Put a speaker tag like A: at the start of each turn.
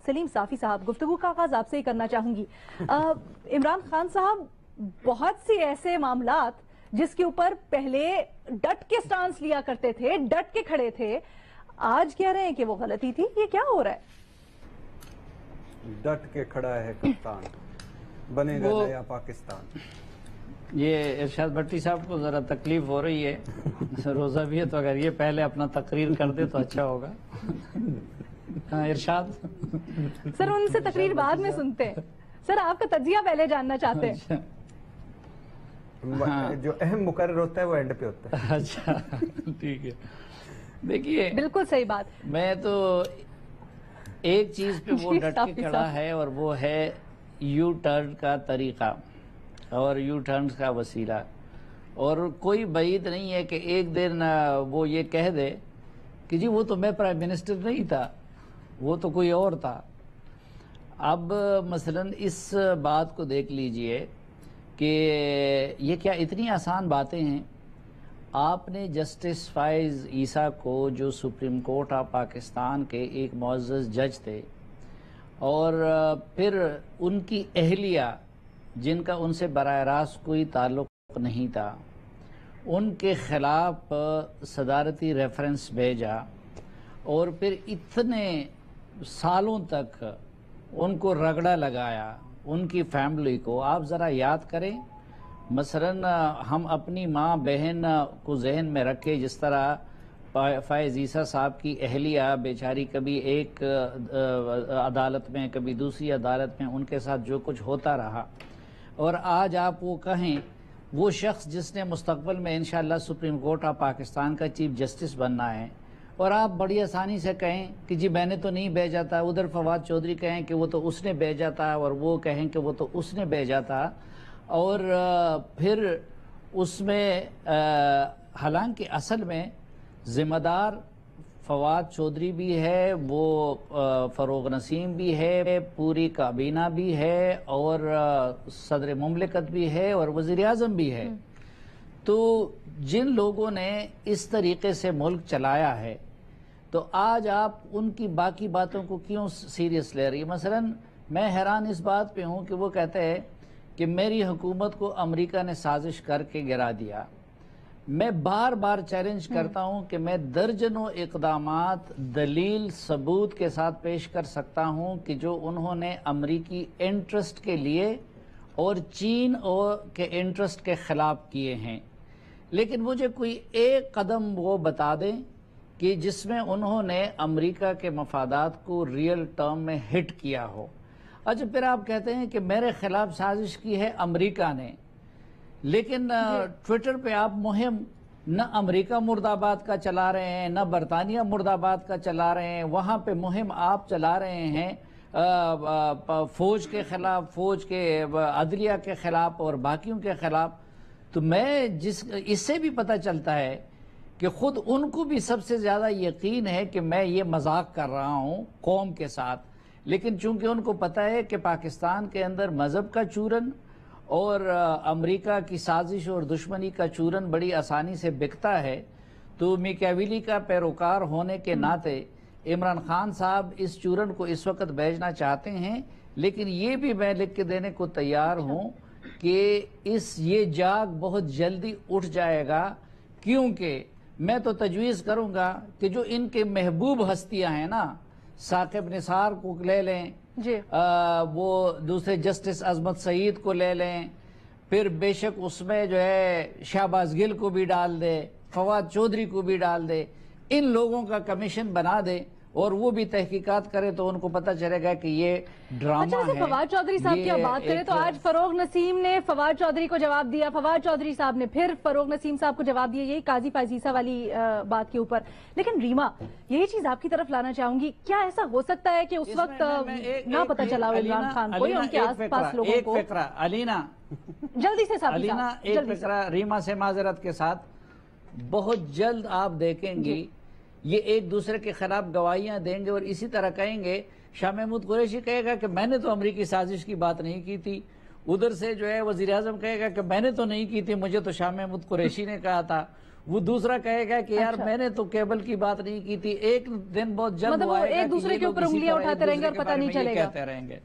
A: سلیم صافی صاحب، گفتگو کا آغاز آپ سے ہی کرنا چاہوں گی. عمران خان صاحب، بہت سے ایسے معاملات جس کے اوپر پہلے ڈٹ کے سٹانس لیا کرتے تھے، ڈٹ کے کھڑے تھے، آج کہہ رہے ہیں کہ وہ غلطی تھی. یہ کیا ہو رہا ہے؟
B: ڈٹ کے کھڑا ہے کپتان، بنے گا نیا پاکستان.
C: یہ ارشاد بھٹی صاحب کو ذرا تکلیف ہو رہی ہے، روزہ بھی ہے، تو اگر یہ پہلے اپنا تقریر کر دے تو اچھا ہوگا. ارشاد
A: سر، ان سے تقریر بعد میں سنتے ہیں. سر، آپ کا تجزیہ پہلے جاننا چاہتے ہیں.
B: جو اہم مقرر ہوتا ہے وہ اینڈ پہ ہوتا ہے.
C: اچھا ٹھیک ہے. دیکھیے،
A: بالکل صحیح بات.
C: میں تو ایک چیز پہ وہ ڈٹ کے کھڑا ہے، اور وہ ہے یو ٹرن کا طریقہ اور یو ٹرن کا وسیلہ. اور کوئی بعید نہیں ہے کہ ایک دن وہ یہ کہہ دے کہ جی وہ تو میں پرائم منسٹر نہیں تھا، وہ تو کوئی اور تھا. اب مثلا اس بات کو دیکھ لیجئے کہ یہ کیا اتنی آسان باتیں ہیں. آپ نے جسٹس فائز عیسیٰ کو، جو سپریم کورٹ آف پاکستان کے ایک معزز جج تھے، اور پھر ان کی اہلیہ جن کا ان سے براہ راست کوئی تعلق نہیں تھا، ان کے خلاف صدارتی ریفرنس بھیجا، اور پھر اتنے سالوں تک ان کو رگڑا لگایا، ان کی فیملی کو. آپ ذرا یاد کریں، مثلا ہم اپنی ماں بہن کو ذہن میں رکھے، جس طرح فائز عیسیٰ صاحب کی اہلیہ بیچاری کبھی ایک عدالت میں کبھی دوسری عدالت میں، ان کے ساتھ جو کچھ ہوتا رہا. اور آج آپ وہ کہیں، وہ شخص جس نے مستقبل میں انشاءاللہ سپریم کورٹ آف پاکستان کا چیف جسٹس بننا ہے، اور آپ بڑی آسانی سے کہیں کہ جی میں نے تو نہیں بھیجا تھا. ادھر فواد چودھری کہیں کہ وہ تو اس نے بھیجا تھا، اور وہ کہیں کہ وہ تو اس نے بھیجا تھا. اور پھر اس میں حالانکہ اصل میں ذمہ دار فواد چودھری بھی ہے، وہ فروغ نسیم بھی ہے، پوری کابینہ بھی ہے، اور صدر مملکت بھی ہے، اور وزیر اعظم بھی ہے. تو جن لوگوں نے اس طریقے سے ملک چلایا ہے، تو آج آپ ان کی باقی باتوں کو کیوں سیریس لے رہی؟ مثلا میں حیران اس بات پہ ہوں کہ وہ کہتے ہیں کہ میری حکومت کو امریکہ نے سازش کر کے گرا دیا. میں بار بار چیلنج کرتا ہوں کہ میں درجنوں اقدامات دلیل ثبوت کے ساتھ پیش کر سکتا ہوں کہ جو انہوں نے امریکی انٹرسٹ کے لیے اور چین کے انٹرسٹ کے خلاف کیے ہیں. لیکن مجھے کوئی ایک قدم وہ بتا دیں کہ جس میں انہوں نے امریکہ کے مفادات کو ریئل ٹرم میں ہٹ کیا ہو. اچھا، پھر آپ کہتے ہیں کہ میرے خلاف سازش کی ہے امریکہ نے، لیکن ٹویٹر پہ آپ مہم نہ امریکہ مرد آباد کا چلا رہے ہیں، نہ برطانیہ مرد آباد کا چلا رہے ہیں. وہاں پہ مہم آپ چلا رہے ہیں فوج کے خلاف، فوج کے عدلیہ کے خلاف اور باقیوں کے خلاف. تو میں اس سے بھی پتہ چلتا ہے کہ خود ان کو بھی سب سے زیادہ یقین ہے کہ میں یہ مذاق کر رہا ہوں قوم کے ساتھ. لیکن چونکہ ان کو پتہ ہے کہ پاکستان کے اندر مذہب کا چورن اور امریکہ کی سازش اور دشمنی کا چورن بڑی آسانی سے بکتا ہے، تو میکیاویلی کا پیروکار ہونے کے ناطے عمران خان صاحب اس چورن کو اس وقت بھیجنا چاہتے ہیں. لیکن یہ بھی میں لکھ کے دینے کو تیار ہوں کہ یہ جاگ بہت جلدی اٹھ جائے گا، کیونکہ میں تو تجویز کروں گا کہ جو ان کے محبوب ہستیاں ہیں نا، ثاقب نثار کو لے لیں، وہ دوسرے جسٹس عظمت سعید کو لے لیں، پھر بے شک اس میں جو ہے شہباز گل کو بھی ڈال دے، فواد چودھری کو بھی ڈال دے، ان لوگوں کا کمیشن بنا دے اور وہ بھی تحقیقات کرے، تو ان کو پتہ چلے گا کہ یہ ڈرامہ ہے.
A: فواد چودھری صاحب کی بات کریں تو آج فروغ نسیم نے فواد چودھری کو جواب دیا، فواد چودھری صاحب نے پھر فروغ نسیم صاحب کو جواب دیا، یہی قاضی فائز عیسیٰ والی بات کے اوپر. لیکن ریما، یہی چیز آپ کی طرف لانا چاہوں گی، کیا ایسا ہو سکتا ہے کہ اس وقت نہ پتہ چلا ہو عمران خان کو یا ان کے آس پاس لوگوں کو؟
C: ایک فقرہ علینا،
A: جلدی سے صاحب،
C: علینا ایک فقرہ ریما سے معذرت کے ساتھ، بہت جلد آپ دیکھیں گے یہ ایک دوسرے کے خلاف گواہیاں دیں گے اور اسی طرح کہیں گے. شاہ محمود قریشی کہے گا کہ میں نے تو امریکی سازش کی بات نہیں کی تھی، ادھر سے جو ہے وزیر اعظم کہے گا کہ میں نے تو نہیں کی تھی، مجھے تو شاہ محمود قریشی نے کہا تھا. وہ دوسرا کہے گا کہ یار میں نے تو کیبل کی بات نہیں کی تھی، ایک دن بہت جلد
A: مطلب وہ ایک دوسرے کے اوپر انگلیاں اٹھاتے رہیں گے اور پتہ نہیں چلے گا،
C: کہتے رہیں گے۔